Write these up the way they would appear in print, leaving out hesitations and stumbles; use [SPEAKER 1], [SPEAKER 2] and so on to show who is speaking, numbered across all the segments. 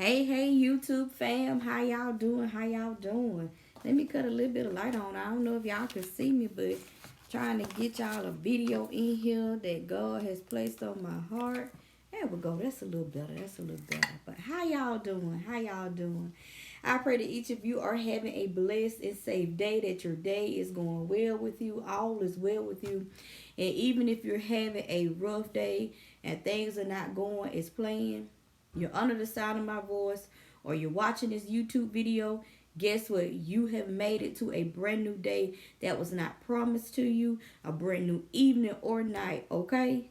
[SPEAKER 1] Hey, YouTube fam, how y'all doing? How y'all doing? Let me cut a little bit of light on. I don't know if y'all can see me, but trying to get y'all a video in here that God has placed on my heart. There we go. That's a little better. That's a little better. But how y'all doing? How y'all doing? I pray that each of you are having a blessed and safe day, that your day is going well with you, all is well with you. And even if you're having a rough day and things are not going as planned, you're under the sound of my voice, or you're watching this YouTube video, guess what? You have made it to a brand new day that was not promised to you, a brand new evening or night, okay?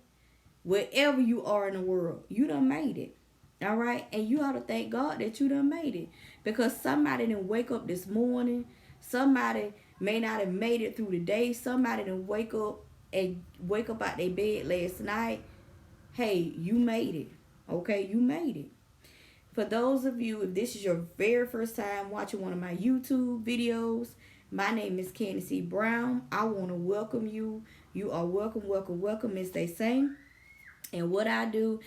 [SPEAKER 1] Wherever you are in the world, you done made it. All right? And you ought to thank God that you done made it. Because somebody didn't wake up this morning. Somebody may not have made it through the day. Somebody didn't wake up out their bed last night. Hey, you made it. Okay, you made it. For those of you, if this is your very first time watching one of my YouTube videos, my name is Candace C. Brown. I want to welcome you. You are welcome, welcome, welcome, as they say. And what I do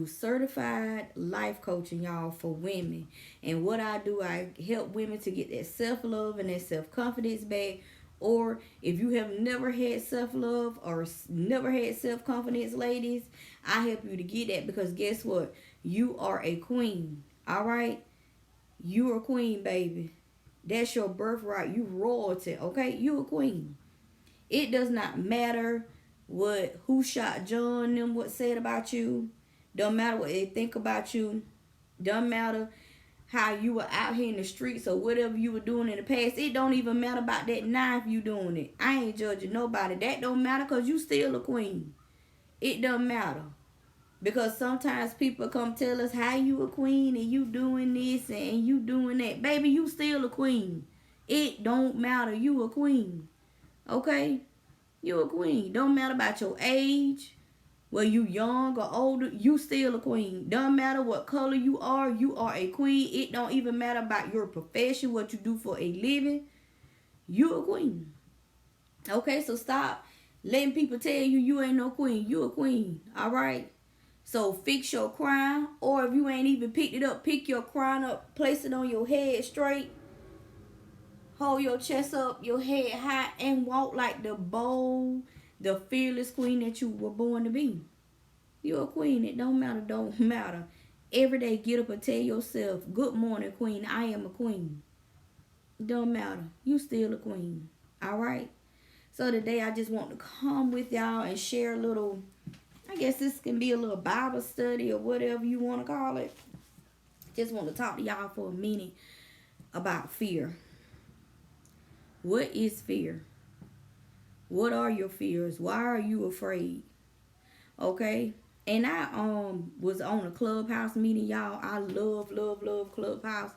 [SPEAKER 1] certified life coaching, y'all, for women. And what I do, I help women to get that self-love and that self-confidence back. Or if you have never had self-love or never had self-confidence, ladies, I help you to get that, because guess what? You are a queen. All right? You are a queen, baby. That's your birthright. You royalty, okay? You a queen. It does not matter who shot John, them what said about you. Don't matter what they think about you. Don't matter how you were out here in the streets or whatever you were doing in the past. It don't even matter about that knife you doing it. I ain't judging nobody. That don't matter, because you still a queen. It don't matter. Because sometimes people come tell us how you a queen and you doing this and you doing that. Baby, you still a queen. It don't matter. You a queen. Okay? You a queen. Don't matter about your age, whether you young or older, you still a queen. Don't matter what color you are a queen. It don't even matter about your profession, what you do for a living. You a queen. Okay, so stop letting people tell you you ain't no queen. You a queen. All right? So fix your crown, or if you ain't even picked it up, pick your crown up, place it on your head straight. Hold your chest up, your head high, and walk like the bold, the fearless queen that you were born to be. You're a queen. It don't matter. Don't matter. Every day, get up and tell yourself, good morning, queen. I am a queen. Don't matter. You still a queen. All right? So today, I just want to come with y'all and share a little, I guess this can be a little Bible study or whatever you want to call it. Just want to talk to y'all for a minute about fear. What is fear? What are your fears? Why are you afraid? Okay? And I was on a Clubhouse meeting, y'all. I love Clubhouse.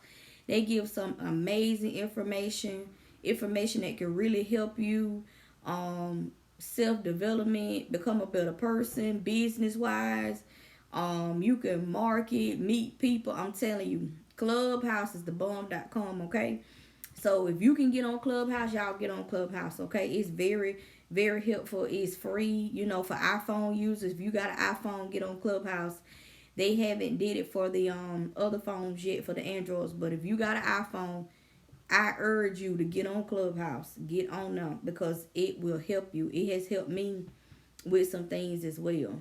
[SPEAKER 1] They give some amazing information that can really help you self-development, become a better person, business-wise. You can market, meet people. I'm telling you, Clubhouse is the bomb.com, okay? So if you can get on Clubhouse, y'all get on Clubhouse, okay? It's very, very helpful. It's free, for iPhone users. If you got an iPhone, get on Clubhouse. They haven't did it for the other phones yet, for the Androids. But if you got an iPhone, I urge you to get on Clubhouse. Get on them, because it will help you. It has helped me with some things as well.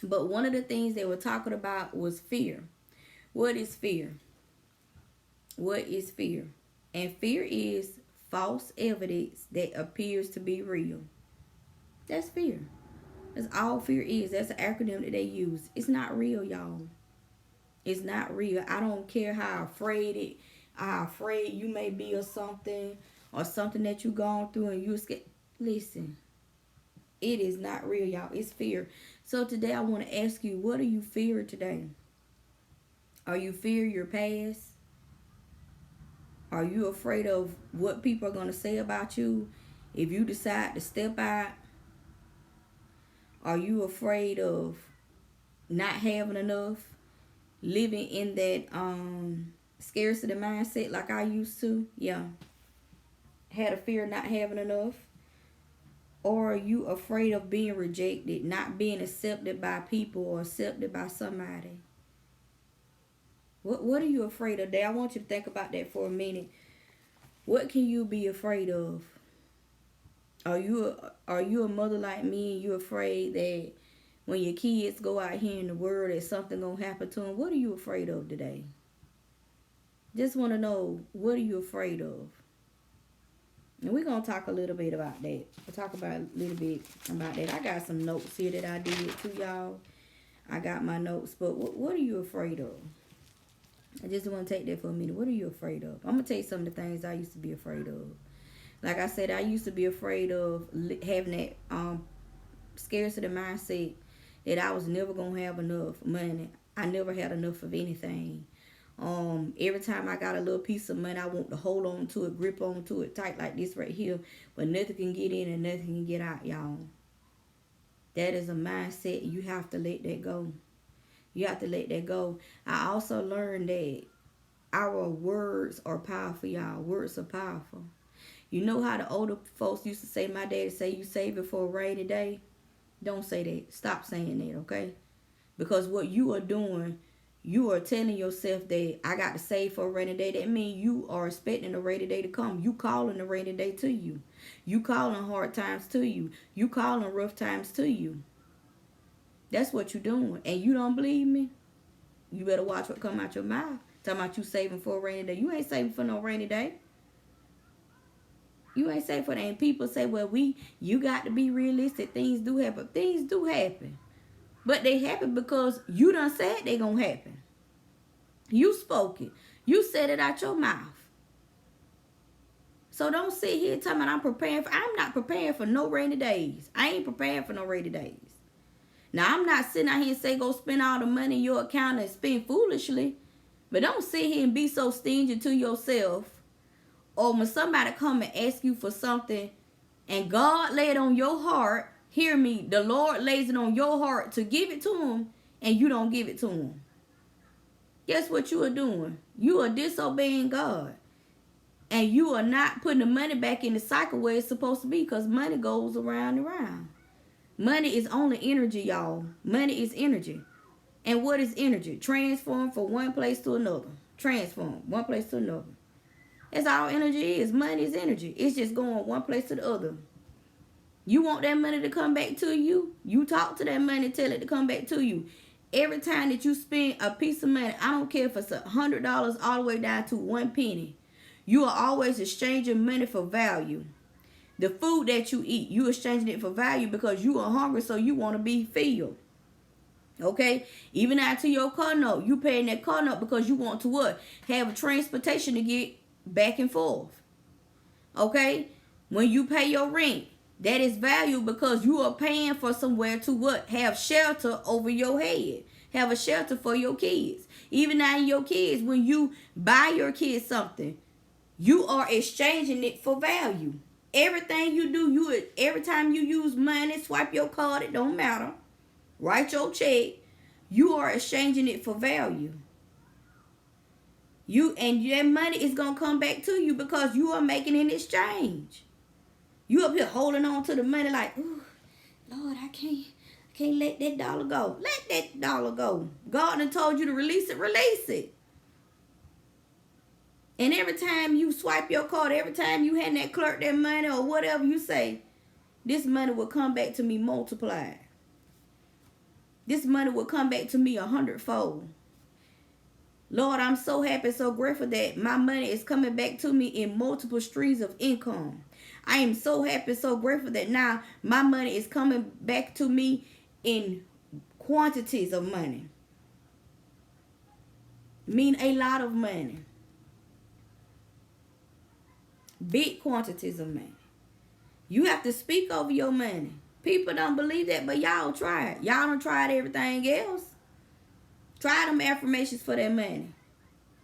[SPEAKER 1] But one of the things they were talking about was fear. What is fear? What is fear? And fear is false evidence that appears to be real. That's fear. That's all fear is. That's an acronym that they use. It's not real, y'all. It's not real. I don't care how afraid you may be of something, or something that you gone through and you're scared. Listen, it is not real, y'all. It's fear. So today I want to ask you, what are you fearing today? Are you fearing your past? Are you afraid of what people are going to say about you if you decide to step out? Are you afraid of not having enough? Living in that scarcity mindset like I used to? Yeah. Had a fear of not having enough? Or are you afraid of being rejected, not being accepted by people or accepted by somebody? What are you afraid of today? I want you to think about that for a minute. What can you be afraid of? Are you a mother like me and you afraid that when your kids go out here in the world that something gonna happen to them? What are you afraid of today? Just want to know, what are you afraid of? And we're gonna talk a little bit about that. We'll talk about a little bit about that. I got some notes here that I did too, y'all. I got my notes, but what are you afraid of? I just want to take that for a minute. What are you afraid of? I'm gonna tell you some of the things I used to be afraid of. Like I said, I used to be afraid of having that scarcity mindset that I was never gonna have enough money. I never had enough of anything. Every time I got a little piece of money, I want to hold on to it, grip on to it tight like this right here, but nothing can get in and nothing can get out, y'all. That is a mindset. You have to let that go. You have to let that go. I also learned that our words are powerful, y'all. Words are powerful. You know how the older folks used to say, my daddy say, you save it for a rainy day? Don't say that. Stop saying that, okay? Because what you are doing, you are telling yourself that I got to save for a rainy day. That means you are expecting a rainy day to come. You calling a rainy day to you. You calling hard times to you. You calling rough times to you. That's what you're doing. And you don't believe me? You better watch what come out your mouth. Talking about you saving for a rainy day. You ain't saving for no rainy day. You ain't saving for that. And people say, well, you got to be realistic. Things do happen. Things do happen. But they happen because you done said they gonna happen. You spoke it. You said it out your mouth. So don't sit here talking about I'm not preparing for no rainy days. I ain't preparing for no rainy days. Now, I'm not sitting out here and say go spend all the money in your account and spend foolishly. But don't sit here and be so stingy to yourself. Or when somebody come and ask you for something and God lay it on your heart, hear me, the Lord lays it on your heart to give it to him and you don't give it to him. Guess what you are doing? You are disobeying God. And you are not putting the money back in the cycle where it's supposed to be, because money goes around and around. Money is only energy, y'all. Money is energy. And what is energy? Transform from one place to another. Transform one place to another. That's all energy is. Money is energy. It's just going one place to the other. You want that money to come back to you? You talk to that money, tell it to come back to you. Every time that you spend a piece of money, I don't care if it's $100 all the way down to 1 penny. You are always exchanging money for value. The food that you eat, you exchanging it for value because you are hungry, so you want to be filled. Okay? Even out to your car note, you paying that car note because you want to what? Have a transportation to get back and forth. Okay? When you pay your rent, that is value because you are paying for somewhere to what? Have shelter over your head. Have a shelter for your kids. Even now your kids, when you buy your kids something, you are exchanging it for value. Everything you do, every time you use money, swipe your card, it don't matter. Write your check, you are exchanging it for value. And that money is gonna come back to you because you are making an exchange. You up here holding on to the money like, ooh, Lord, I can't let that dollar go. Let that dollar go. God done told you to release it, release it. And every time you swipe your card, every time you hand that clerk that money or whatever you say, this money will come back to me multiplied. This money will come back to me 100-fold. Lord, I'm so happy, so grateful that my money is coming back to me in multiple streams of income. I am so happy, so grateful that now my money is coming back to me in quantities of money. Mean a lot of money. Big quantities of money. You have to speak over your money. People don't believe that, but y'all try it. Y'all done tried everything else. Try them affirmations for that money.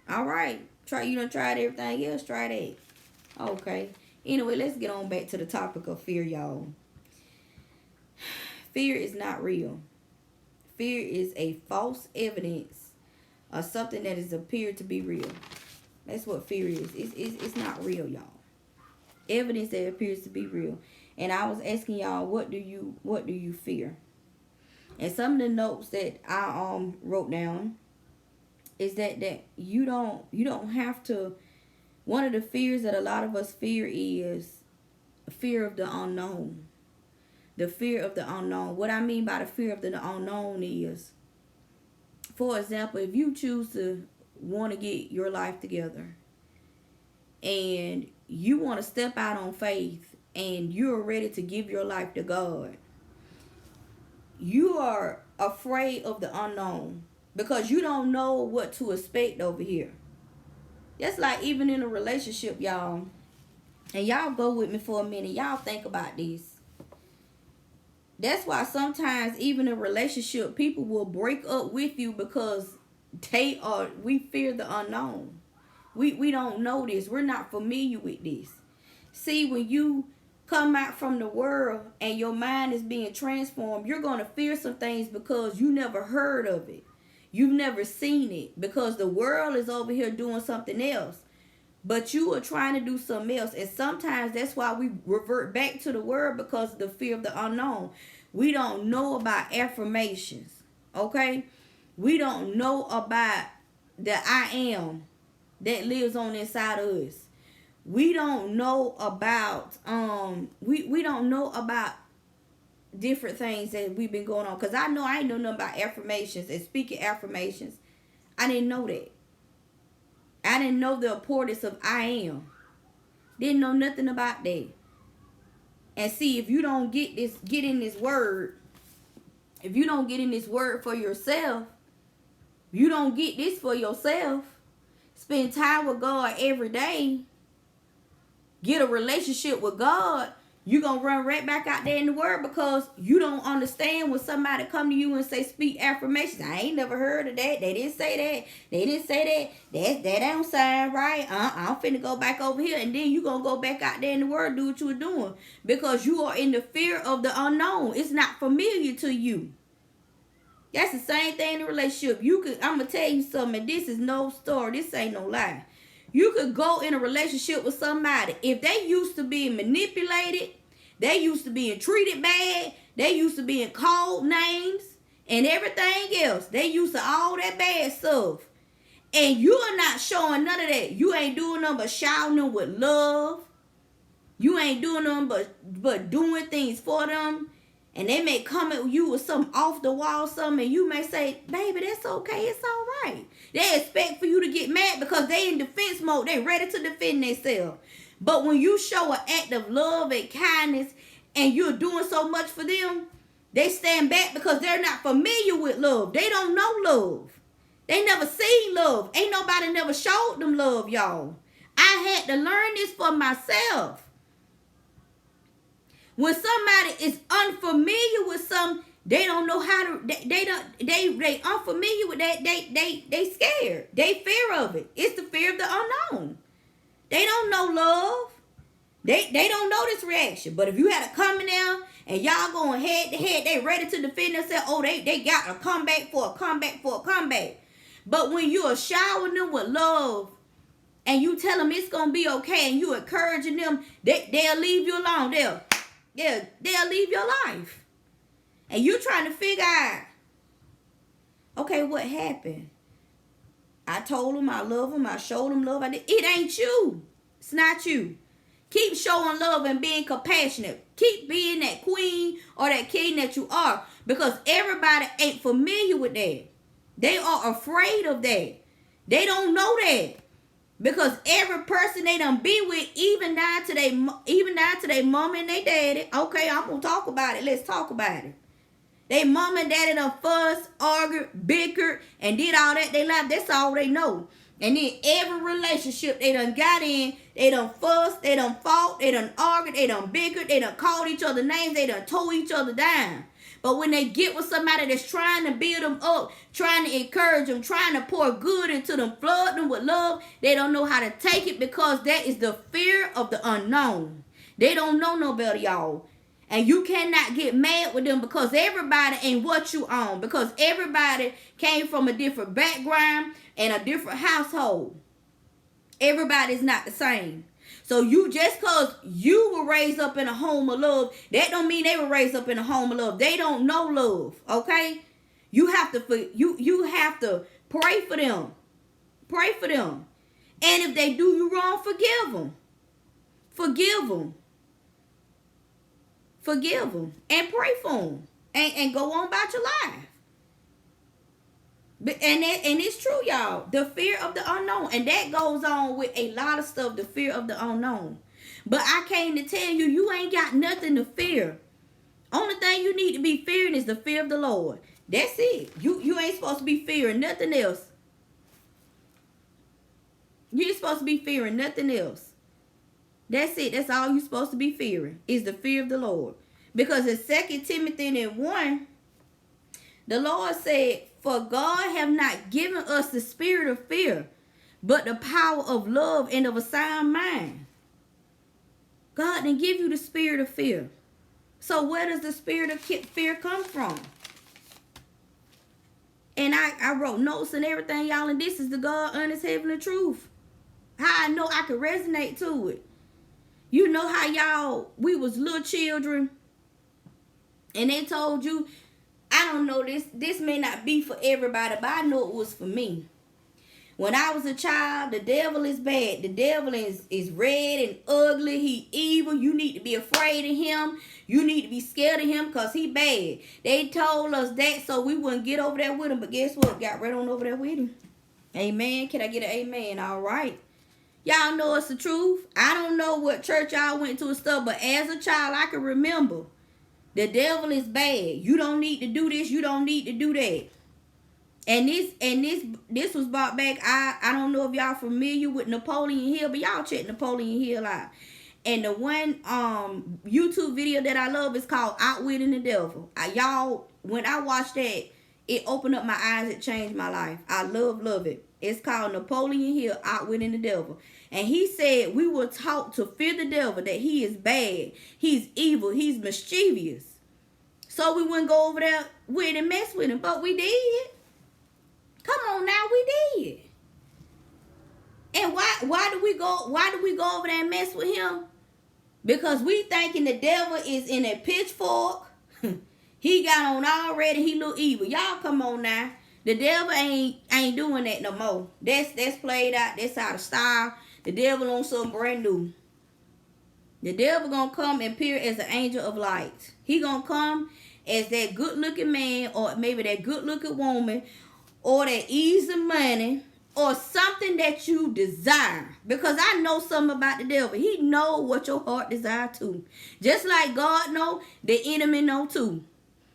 [SPEAKER 1] All right. You done tried everything else. Try that. Okay. Anyway, let's get on back to the topic of fear, y'all. Fear is not real. Fear is a false evidence of something that is appeared to be real. That's what fear is. It's not real, y'all. Evidence that appears to be real. And I was asking y'all, what do you fear? And some of the notes that I wrote down is that you don't have to. One of the fears that a lot of us fear is fear of the unknown. The fear of the unknown. What I mean by the fear of the unknown is, for example, if you choose to want to get your life together and you want to step out on faith and you're ready to give your life to God, you are afraid of the unknown because you don't know what to expect over here. That's like even in a relationship, y'all. And y'all go with me for a minute. Y'all think about this. That's why sometimes even in a relationship, people will break up with you because we fear the unknown. We don't know this. We're not familiar with this. See, when you come out from the world and your mind is being transformed, you're going to fear some things because you never heard of it. You've never seen it because the world is over here doing something else. But you are trying to do something else. And sometimes that's why we revert back to the word, because of the fear of the unknown. We don't know about affirmations. Okay? We don't know about the I am that lives on inside of us. We don't know about we don't know about different things that we've been going on. Because I ain't know nothing about affirmations and speaking affirmations. I didn't know that. I didn't know the importance of I am. Didn't know nothing about that. And see, if you don't get in this word, if you don't get in this word for yourself, you don't get this for yourself, spend time with God every day, get a relationship with God, you're going to run right back out there in the word because you don't understand when somebody come to you and say, speak affirmations. I ain't never heard of that. They didn't say that. They didn't say that. That don't sound right. I'm finna go back over here. And then you going to go back out there in the word, do what you were doing. Because you are in the fear of the unknown. It's not familiar to you. That's the same thing in a relationship. I'm going to tell you something. This is no story. This ain't no lie. You could go in a relationship with somebody. If they used to be manipulated, they used to being treated bad, they used to being called names and everything else. They used to all that bad stuff. And you are not showing none of that. You ain't doing nothing but shouting them with love. You ain't doing nothing but doing things for them. And they may come at you with something off the wall, something, and you may say, baby, that's okay, it's all right. They expect for you to get mad because they in defense mode. They ready to defend themselves. But when you show an act of love and kindness and you're doing so much for them, they stand back because they're not familiar with love. They don't know love. They never seen love. Ain't nobody never showed them love, y'all. I had to learn this for myself. When somebody is unfamiliar with something, they don't know how to. They unfamiliar with that. They scared. They fear of it. It's the fear of the unknown. They don't know love. They don't know this reaction. But if you had a coming down and y'all going head to head, they ready to defend themselves. Oh, they got a comeback for a comeback for a comeback. But when you are showering them with love and you tell them it's gonna be okay and you encouraging them, they'll leave you alone. They'll leave your life. And you trying to figure out, okay, what happened? I told them I love them. I showed them love. It ain't you. It's not you. Keep showing love and being compassionate. Keep being that queen or that king that you are. Because everybody ain't familiar with that. They are afraid of that. They don't know that. Because every person they done be with, even down to their mom and their daddy. Okay, I'm going to talk about it. Let's talk about it. They mom and daddy done fussed, argued, bickered, and did all that. They life. That's all they know. And then every relationship they done got in, they done fussed, they done fought, they done argued, they done bickered, they done called each other names, they done tore each other down. But when they get with somebody that's trying to build them up, trying to encourage them, trying to pour good into them, flood them with love, they don't know how to take it because that is the fear of the unknown. They don't know no better, y'all. And you cannot get mad with them because everybody ain't what you own. Because everybody came from a different background and a different household. Everybody's not the same. So you just because you were raised up in a home of love, that don't mean they were raised up in a home of love. They don't know love, okay? You have to pray for them. Pray for them. And if they do you wrong, forgive them. Forgive them. Forgive them. And pray for them. And go on about your life. And it's true, y'all. The fear of the unknown. And that goes on with a lot of stuff. The fear of the unknown. But I came to tell you, you ain't got nothing to fear. Only thing you need to be fearing is the fear of the Lord. That's it. You ain't supposed to be fearing nothing else. You ain't supposed to be fearing nothing else. That's it. That's all you're supposed to be fearing is the fear of the Lord. Because in 2 Timothy 1, the Lord said, for God have not given us the spirit of fear, but the power of love and of a sound mind. God didn't give you the spirit of fear. So where does the spirit of fear come from? And I wrote notes and everything, y'all, and this is the God honest heavenly truth. How I know I could resonate to it. You know how y'all, we was little children, and they told you, I don't know, this may not be for everybody, but I know it was for me. When I was a child, the devil is bad. The devil is red and ugly. He evil. You need to be afraid of him. You need to be scared of him because he bad. They told us that so we wouldn't get over there with him. But guess what? Got right on over there with him. Amen. Can I get an amen? All right. Y'all know it's the truth. I don't know what church y'all went to and stuff, but as a child, I can remember the devil is bad. You don't need to do this. You don't need to do that. And this was brought back. I don't know if y'all familiar with Napoleon Hill, but y'all check Napoleon Hill out. And the one YouTube video that I love is called Outwitting the Devil. Y'all, when I watched that, it opened up my eyes. It changed my life. I love it. It's called Napoleon Hill, Outwitting the Devil. And he said we were taught to fear the devil, that he is bad, he's evil, he's mischievous. So we wouldn't go over there with and mess with him, but we did. Come on now, we did. And why do we go over there and mess with him? Because we thinking the devil is in a pitchfork. He got on already, he look evil. Y'all come on now. The devil ain't doing that no more. That's played out. That's out of style. The devil on something brand new. The devil gonna come and appear as an angel of light. He gonna come as that good looking man, or maybe that good looking woman, or that easy money, or something that you desire. Because I know something about the devil. He know what your heart desire too. Just like God know, the enemy know too.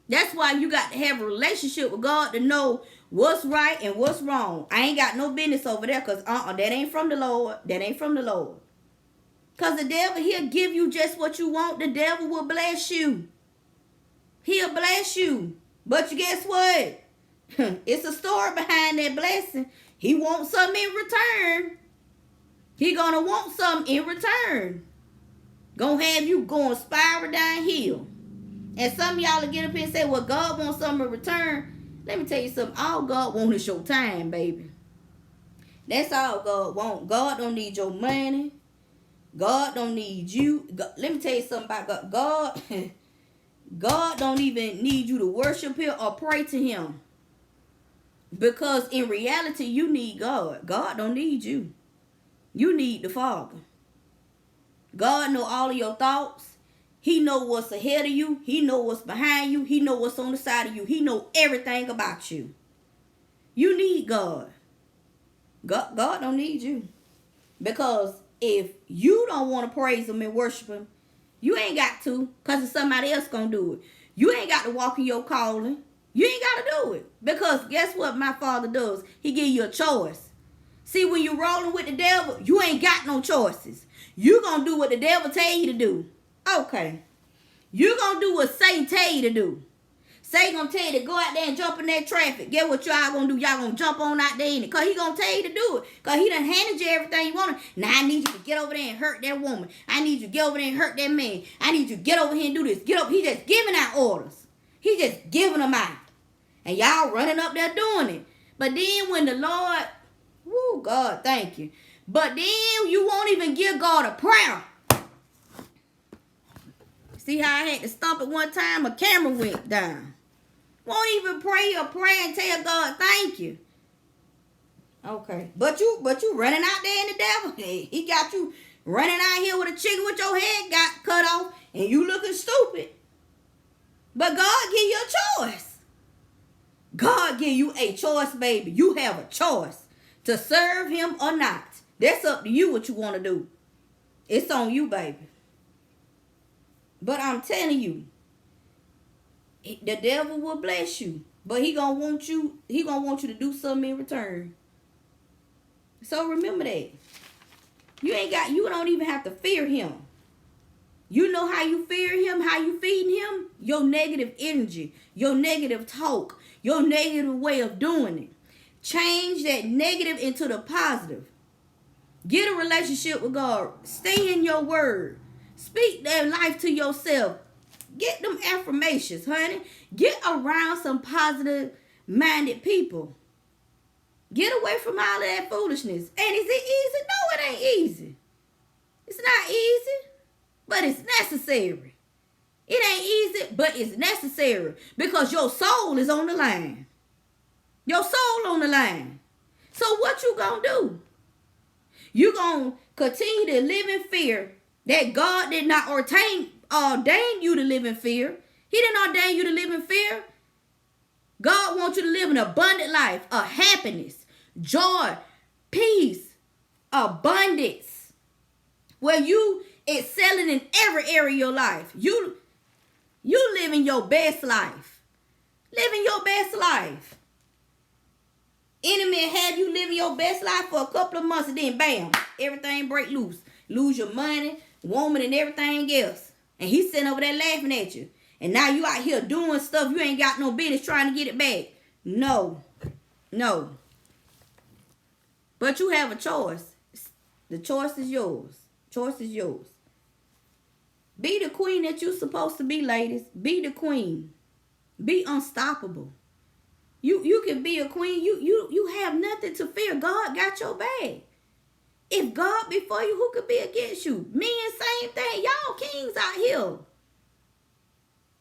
[SPEAKER 1] That's why you got to have a relationship with God to know what's right and what's wrong. I ain't got no business over there because that ain't from the Lord. That ain't from the Lord. Because the devil, he'll give you just what you want. The devil will bless you. He'll bless you. But you guess what? It's a story behind that blessing. He wants something in return. He gonna want something in return. Gonna have you going spiral downhill. And some of y'all will get up here and say, well, God wants something in return. Let me tell you something. All God wants is your time, baby. That's all God wants. God don't need your money. God don't need you. God, let me tell you something about God. God don't even need you to worship him or pray to him. Because in reality, you need God. God don't need you. You need the Father. God know all of your thoughts. He know what's ahead of you. He know what's behind you. He know what's on the side of you. He know everything about you. You need God. God don't need you. Because if you don't want to praise him and worship him, you ain't got to, because it's somebody else going to do it. You ain't got to walk in your calling. You ain't got to do it. Because guess what my Father does? He give you a choice. See, when you rolling with the devil, you ain't got no choices. You going to do what the devil tell you to do. Okay. You going to do what Satan tell you to do. Satan going to tell you to go out there and jump in that traffic. Get what y'all going to do? Y'all going to jump on out there in it. Because he going to tell you to do it. Because he done handed you everything you wanted. Now I need you to get over there and hurt that woman. I need you to get over there and hurt that man. I need you to get over here and do this. Get up. He just giving out orders. He just giving them out. And y'all running up there doing it. But then when the Lord, woo, God, thank you. But then you won't even give God a prayer. See how I had to stomp it one time? A camera went down. Won't even pray or pray and tell God thank you. Okay. But you running out there in the devil. Hey, he got you running out here with a chicken with your head got cut off and you looking stupid. But God give you a choice. God give you a choice, baby. You have a choice to serve him or not. That's up to you what you want to do. It's on you, baby. But I'm telling you, the devil will bless you. But he gonna want you to do something in return. So remember that. You don't even have to fear him. You know how you fear him, how you feed him? Your negative energy, your negative talk, your negative way of doing it. Change that negative into the positive. Get a relationship with God. Stay in your word. Speak that life to yourself. Get them affirmations, honey. Get around some positive minded people. Get away from all of that foolishness. And is it easy? No, it ain't easy. It's not easy, but it's necessary. It ain't easy, but it's necessary because your soul is on the line. Your soul on the line. So what you gonna do? You gonna continue to live in fear that God did not ordain you to live in fear. He didn't ordain you to live in fear. God wants you to live an abundant life, a happiness, joy, peace, abundance, where you excelling in every area of your life. You living your best life. Living your best life. Enemy have you living your best life for a couple of months and then bam, everything break loose. Lose your money, woman, and everything else. And he's sitting over there laughing at you. And now you out here doing stuff you ain't got no business trying to get it back. No. But you have a choice. The choice is yours. Choice is yours. Be the queen that you're supposed to be, ladies. Be the queen. Be unstoppable. You can be a queen. You have nothing to fear. God got your back. If God be for you, who could be against you? Men, same thing. Y'all kings out here.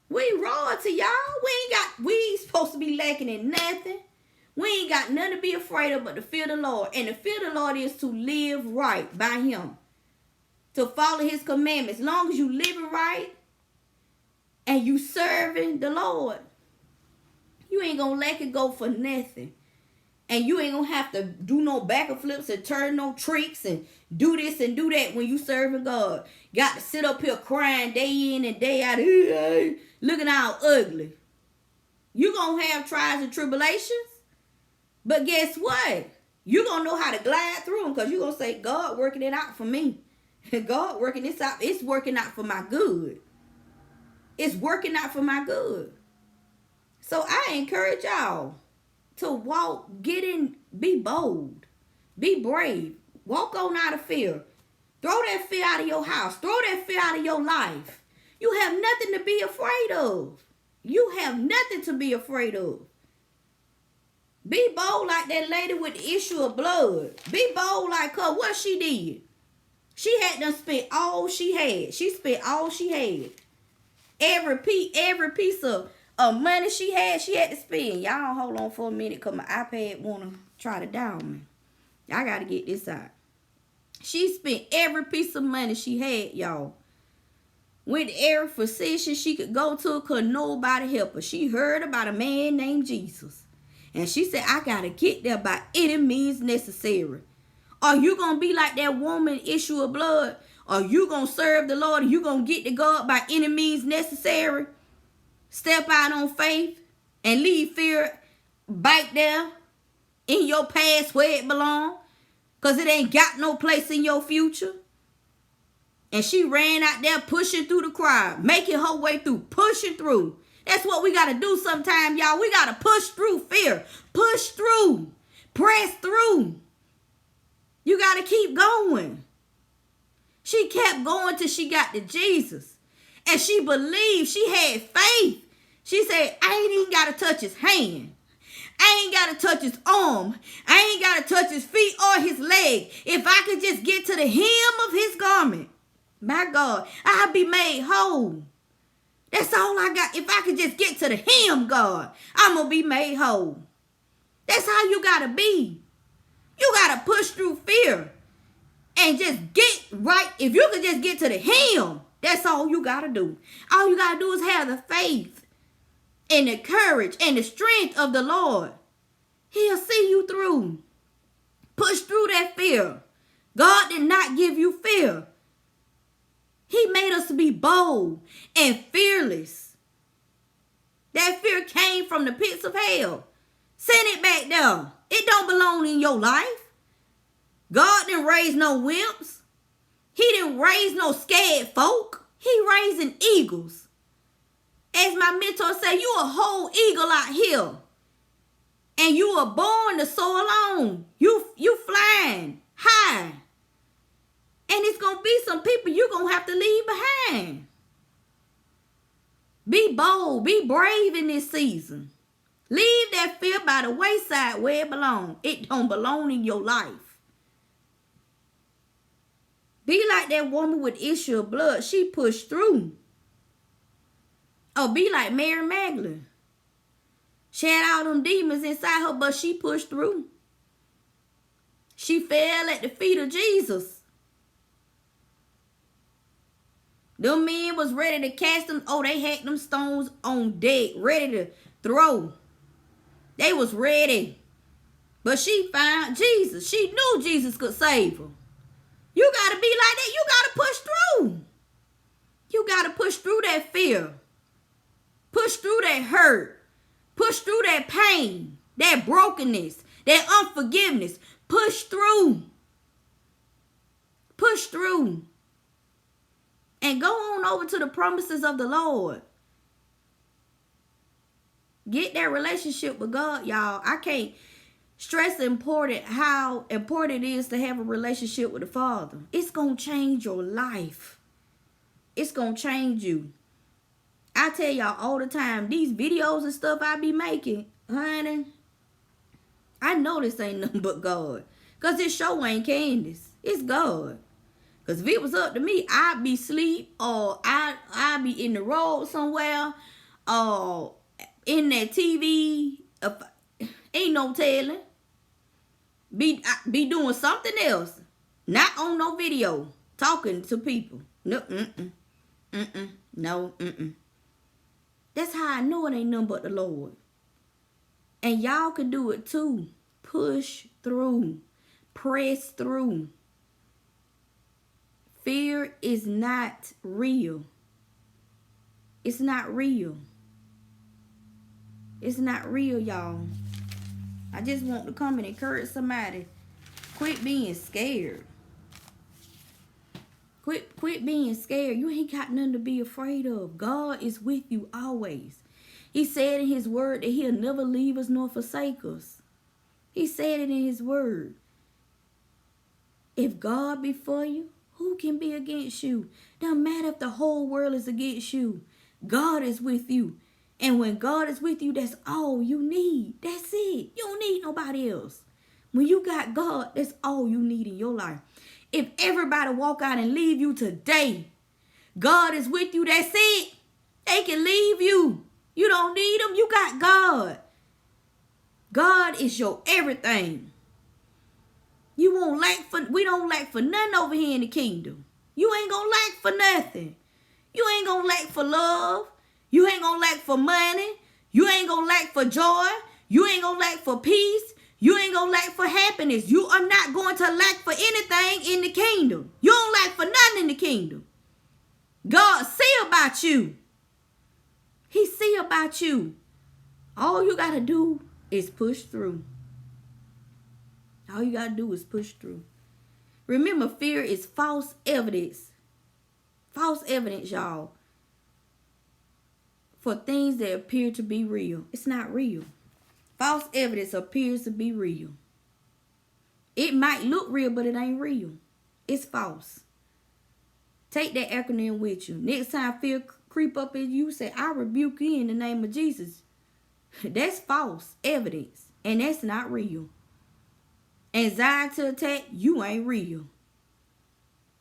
[SPEAKER 1] We royalty, y'all. We ain't supposed to be lacking in nothing. We ain't got nothing to be afraid of but to fear the Lord. And to fear the Lord is to live right by him. To follow his commandments. As long as you living right and you serving the Lord, you ain't gonna let it go for nothing. And you ain't gonna have to do no back flips and turn no tricks and do this and do that when you serving God. Got to sit up here crying day in and day out, looking all ugly. You gonna have trials and tribulations, but guess what? You gonna know how to glide through them because you gonna say, God working it out for me. God working this out. It's working out for my good. It's working out for my good. So I encourage y'all to walk, be bold, be brave, walk on out of fear. Throw that fear out of your house. Throw that fear out of your life. You have nothing to be afraid of. You have nothing to be afraid of. Be bold like that lady with the issue of blood. Be bold like her. What she did? She had done spent all she had. She spent all she had. Every piece of money she had to spend. Y'all hold on for a minute because my iPad want to try to down me. I got to get this out. She spent every piece of money she had, y'all. Went to every physician she could go to because nobody help her. She heard about a man named Jesus. And she said, I got to get there by any means necessary. Are you going to be like that woman issue of blood? Are you going to serve the Lord and you going to get to God by any means necessary? Step out on faith and leave fear back there in your past where it belongs. Because it ain't got no place in your future. And she ran out there pushing through the crowd. Making her way through. Pushing through. That's what we got to do sometimes, y'all. We got to push through fear. Push through. Press through. You got to keep going. She kept going till she got to Jesus. And she believed. She had faith. She said, I ain't even got to touch his hand. I ain't got to touch his arm. I ain't got to touch his feet or his leg. If I could just get to the hem of his garment, my God, I'll be made whole. That's all I got. If I could just get to the hem, God, I'm going to be made whole. That's how you got to be. You got to push through fear and just get right. If you could just get to the Him, that's all you got to do. All you got to do is have the faith and the courage and the strength of the Lord. He'll see you through. Push through that fear. God did not give you fear. He made us to be bold and fearless. That fear came from the pits of hell. Send it back there. It don't belong in your life. God didn't raise no wimps. He didn't raise no scared folk. He raising eagles. As my mentor said, you a whole eagle out here. And you were born to soar alone. You flying high. And it's going to be some people you're going to have to leave behind. Be bold. Be brave in this season. Leave that fear by the wayside where it belongs. It don't belong in your life. Be like that woman with issue of blood. She pushed through. Or be like Mary Magdalene. She had all them demons inside her, but she pushed through. She fell at the feet of Jesus. Them men was ready to cast them. Oh, they had them stones on deck, ready to throw. They was ready. But she found Jesus. She knew Jesus could save her. You got to be like that. You got to push through. You got to push through that fear. Push through that hurt. Push through that pain, that brokenness, that unforgiveness. Push through. Push through. And go on over to the promises of the Lord. Get that relationship with God, y'all. I can't stress how important it is to have a relationship with the Father. It's going to change your life. It's going to change you. I tell y'all all the time, these videos and stuff I be making, honey, I know this ain't nothing but God. Because this show ain't Candace. It's God. Because if it was up to me, I'd be asleep or I'd be in the road somewhere or in that TV. Ain't no telling. Be doing something else. Not on no video. Talking to people. No, no, That's how I know it ain't nothing but the Lord. And y'all can do it too. Push through. Press through. Fear is not real. It's not real. It's not real, y'all. I just want to come and encourage somebody. Quit being scared. Quit being scared. You ain't got nothing to be afraid of. God is with you always. He said in his word that he'll never leave us nor forsake us. He said it in his word. If God be for you, who can be against you? Don't matter if the whole world is against you. God is with you. And when God is with you, that's all you need. That's it. You don't need nobody else. When you got God, that's all you need in your life. If everybody walk out and leave you today, God is with you, that's it. They can leave you. You don't need them. You got God. God is your everything. We don't lack for nothing over here in the kingdom. You ain't gonna lack for nothing. You ain't gonna lack for love. You ain't gonna lack for money. You ain't gonna lack for joy. You ain't gonna lack for peace. You ain't gonna lack for happiness. You are not going to lack for anything in the kingdom. You don't lack for nothing in the kingdom. God see about you. He see about you. All you got to do is push through. All you got to do is push through. Remember, fear is false evidence. False evidence, y'all. For things that appear to be real. It's not real. False evidence appears to be real. It might look real, but it ain't real. It's false. Take that acronym with you. Next time fear creep up in you, say, I rebuke you in the name of Jesus. That's false evidence. And that's not real. Anxiety attack, you ain't real.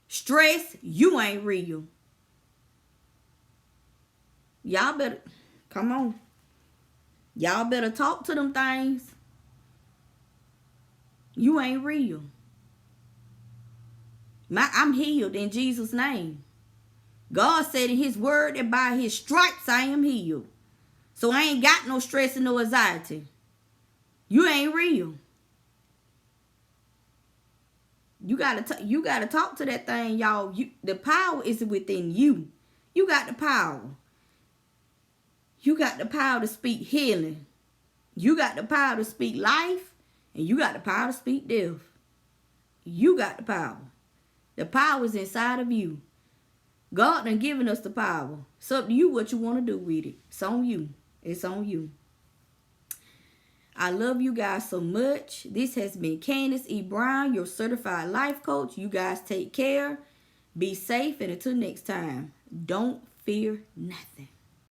[SPEAKER 1] Stress, you ain't real. Y'all better, come on. Y'all better talk to them things. You ain't real. I'm healed in Jesus' name. God said in his word that by his stripes I am healed. So I ain't got no stress and no anxiety. You ain't real. You gotta talk to that thing, y'all. The power is within you. You got the power. You got the power to speak healing. You got the power to speak life. And you got the power to speak death. You got the power. The power is inside of you. God done given us the power. It's up to you what you want to do with it. It's on you. It's on you. I love you guys so much. This has been Candace E. Brown, your certified life coach. You guys take care. Be safe. And until next time, don't fear nothing.